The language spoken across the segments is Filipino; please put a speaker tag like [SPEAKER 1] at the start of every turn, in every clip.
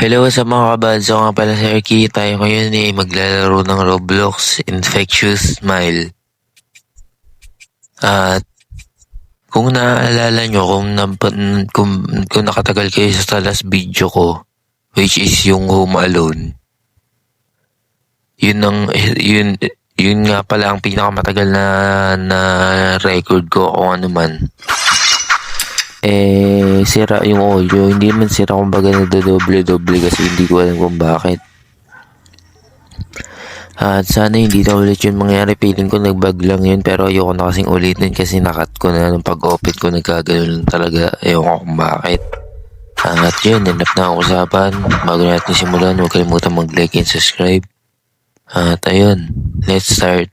[SPEAKER 1] Hello sa mga kabads, ako nga pala si Ricky. Tayo ngayon maglalaro ng Roblox Infectious Smile. At kung naaalala nyo, kung nakatagal kayo sa last video ko, which is yung Home Alone, yun nga pala ang pinakamatagal na record ko kung ano man. Sira yung audio. Hindi man sira, kumbaga nagdodoble-doble kasi hindi ko alam kung bakit. At sana hindi na ulit yun mangyari. Feeling ko nag-bug lang yun, pero ayoko na kasing ulitin kasi nakat ko na nung pag-open ko, nagkagano'n lang talaga. Ayoko kung bakit. At yun, enough na ang usapan. Bago natin simulan, huwag kalimutan mag-like and subscribe. At ayun, let's start.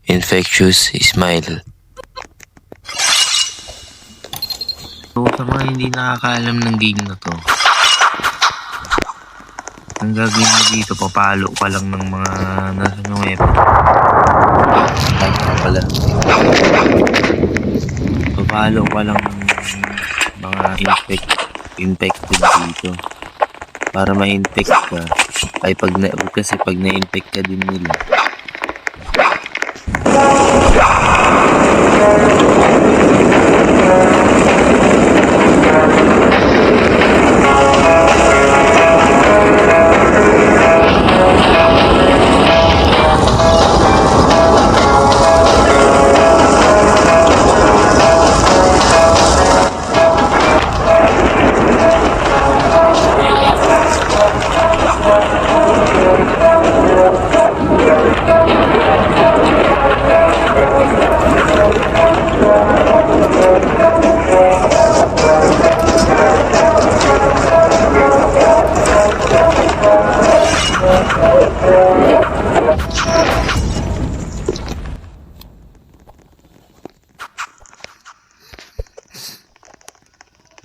[SPEAKER 1] Infectious Smile. So, sa mga hindi nakakaalam ng game na to, ang gagawin mo dito, papalo ka lang ng mga nasa yung weapon. Like na pala. Papalo ka lang ng mga infected dito. Para ma-infect ka. Kasi pag na-infect ka din nila.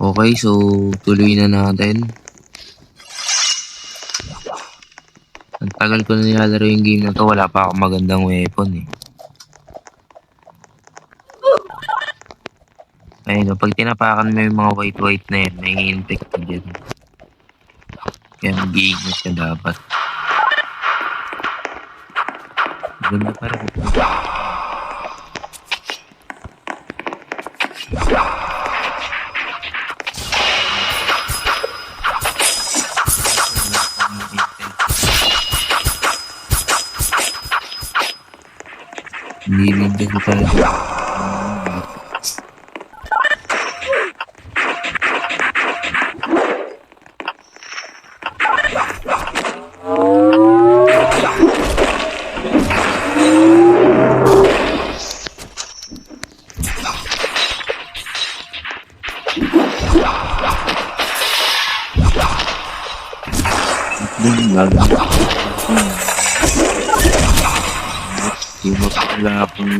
[SPEAKER 1] Okay, so tuloy na natin. Ang tagal ko na nilalaro yung game na to, wala pa akong magandang weapon Ayun, pag tinapakan mo yung mga white na yan, may infect ka dyan. Kaya mag-iingat ka dapat. Ganda pa rin. Nilindi ko talaga. Di ba pala akong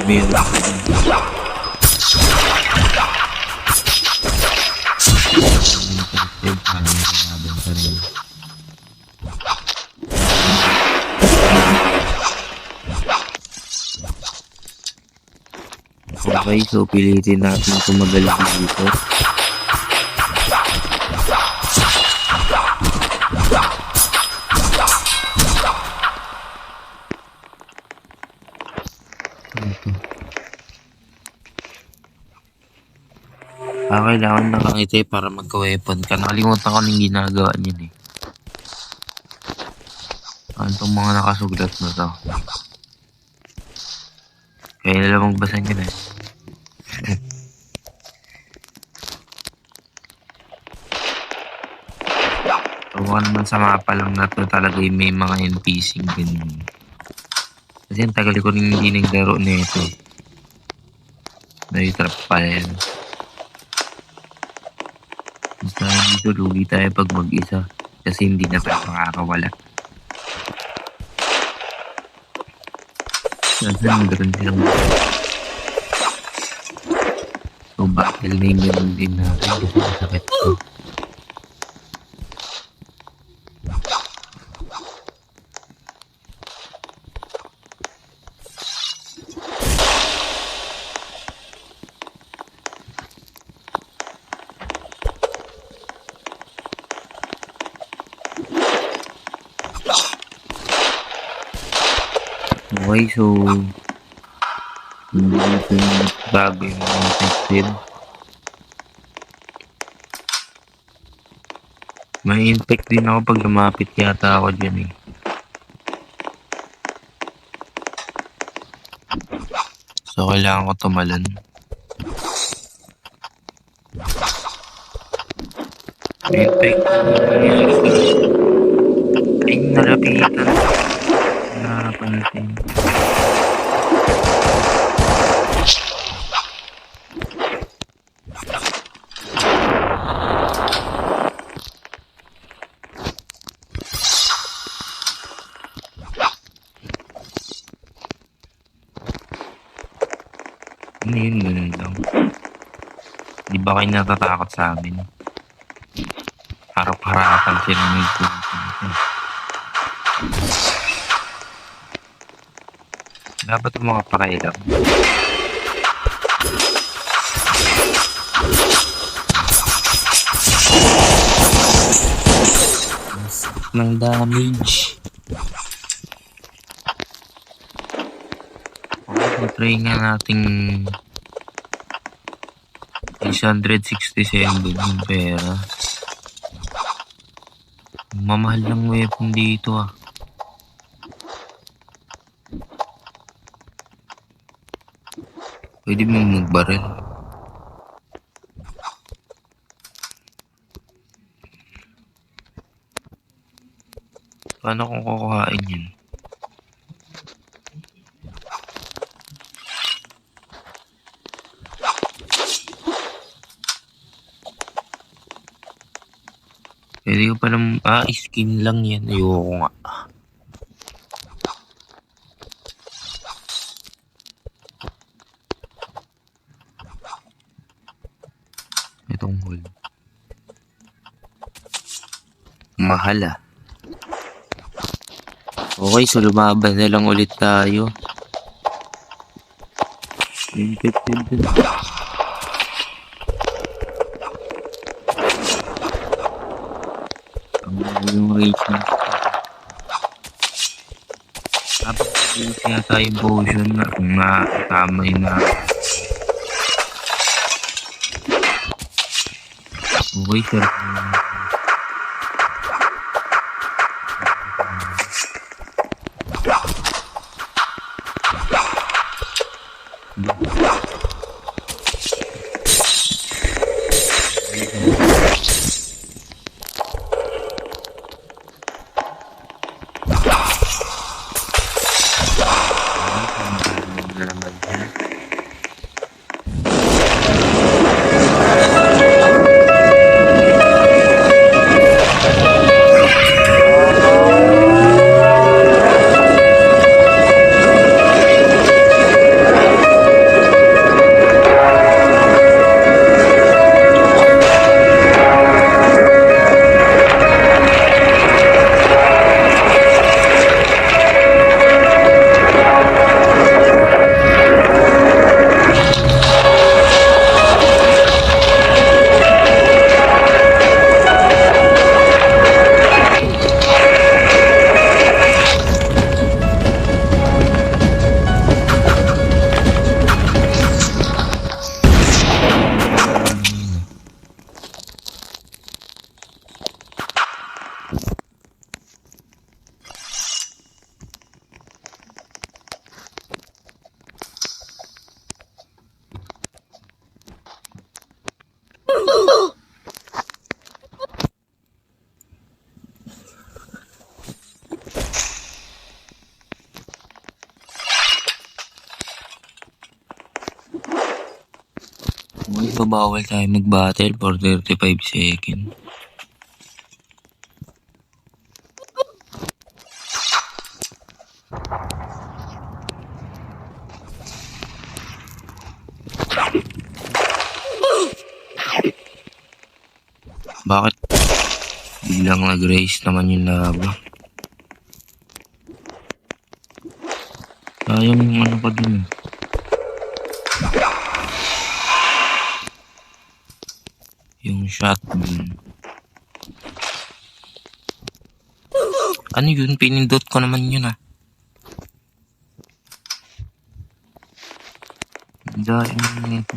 [SPEAKER 1] meron okay, so pilitin natin tumagal dito. Kailangan nakangiti para magka-weapon ka. Nakalimutan ko nang ginagawa niyan Ano itong mga nakasulat na to? Kaya nila magbasa nyo So, naman sa mapa lang na to talaga may mga NPC ganyan. Kasi ang tagal ko rin hindi naglaro na ito. Naitrap pa yan. Basta dito lugi tayo pag mag-isa kasi hindi na tayo makakawala. Kasi meron silang so battle name yun din natin kasi masakit ko. Okay, so hindi ito yung bago yung infected. May infect din ako pag lumapit yata ako dyan eh. So kailangan ko tumalon. May infect. Ay, nalapitan. Napansin. Ano yun, ganun lang. Di ba kayo natatakot sa amin? Harap-harapan sila nagpupunta. Dapat yung mga pakailam. Ng damage. Okay, try nga nating 667 yung pera. Mamahal ng weapon dito ah. Pwede mo magbaril. Paano kung kukuhain yun? Pwede ko palang, skin lang yan. Ayoko nga. Itong hole. Mahal ah. Okay, so lumaban na lang ulit tayo. Infected din. Yung rage na. Dapat siya tayong potion na kung tama yun na. Okay, sir. So, bawal tayo mag-battle for 35 seconds. Bakit biglang nag-raise naman yung lava? Sayang yung ano pa dun. Yung shotgun. Ano yun? Pinindot ko naman yun ah. Dahil nito.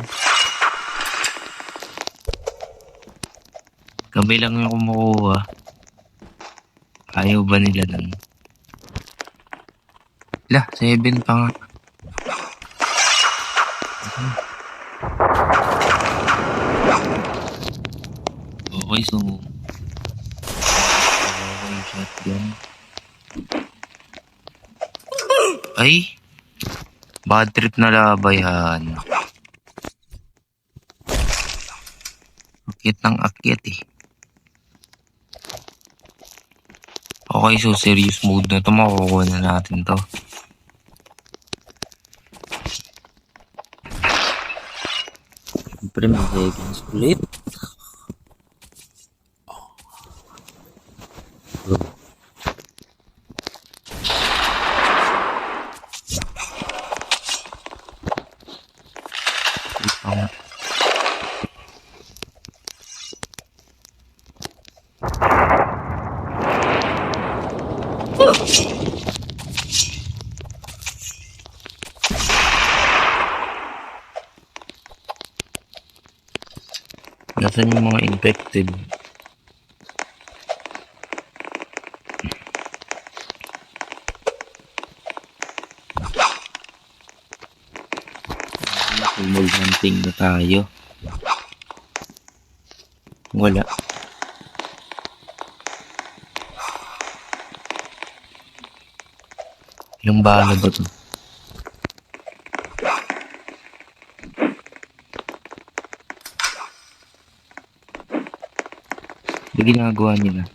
[SPEAKER 1] Kami lang yung kumukuha. Ayaw ba nila nun? Lah, 7 pa nga. Okay, so okay, shotgun. Ay! Bad trip na labayan. Akit ng akit eh. Okay, so serious mode na to. Makukuha na natin to. Siyempre, may leggings ulit. Nasaan yung mga infected? Full hunting na tayo. Wala. Ilang bala ba ito? Ano ginagawa niya na?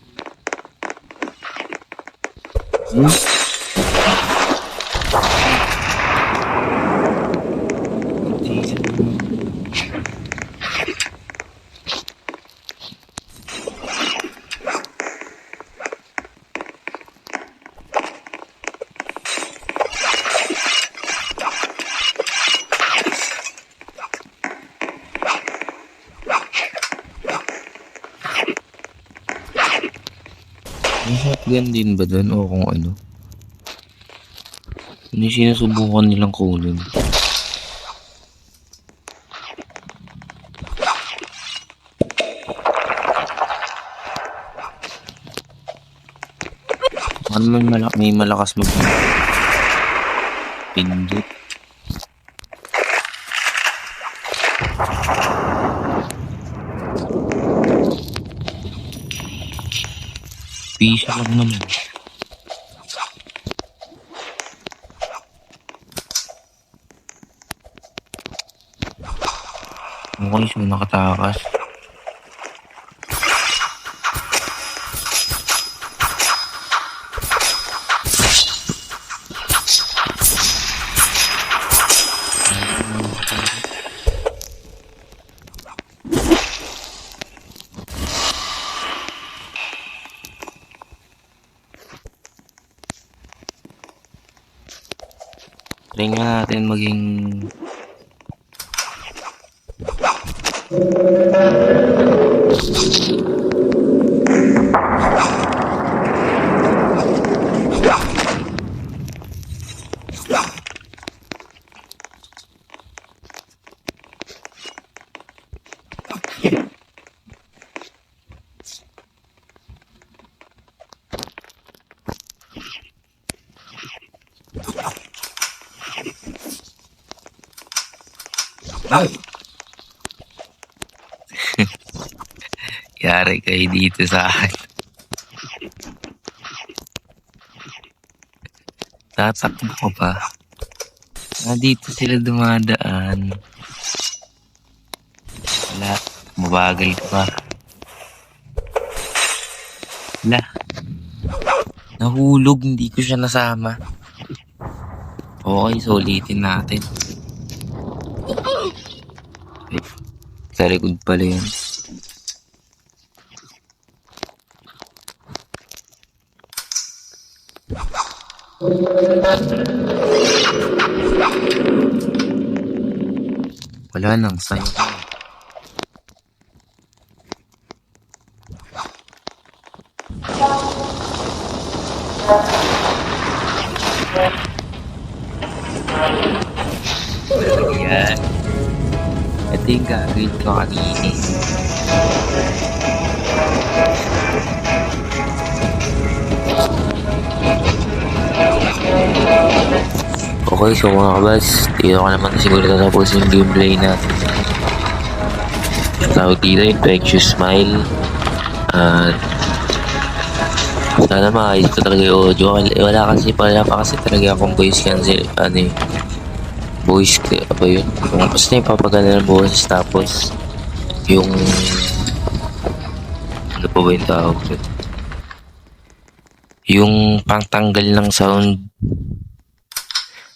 [SPEAKER 1] May shotgun din ba doon o kung ano? Ano yung sinusubukan nilang kunin? Ano may malakas pindot. Piso lang naman. Okay, so nakatakas. Try nga natin maging yari kayo dito sa akin. Tatakbo ko pa. Dito sila dumadaan. Wala. Mabagal ka pa. Wala. Nahulog. Hindi ko siya nasama. Okay, so ulitin natin. Ay, sa likod pala yan. Wala nang sayo. Yan. Ito yung gagawin ko kanini. Okay, so mga kabas, dito ko naman siguro tatapos yung gameplay natin. Tawag dito yung Infectious Smile. At sana maayos ko talaga yung audio. Wala pa kasi talaga akong voice cancel. Voice, apa yun? Basta yung papagana ng boses tapos yung ano pa ba yung tawag doon? Yung pangtanggal ng sound.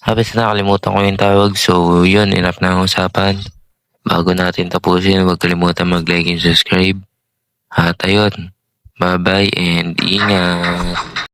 [SPEAKER 1] Habis nakalimutan ko yung tawag. So yun, enough na ang usapan. Bago natin tapusin, huwag kalimutan mag-like and subscribe. At ayun, bye-bye and ingat!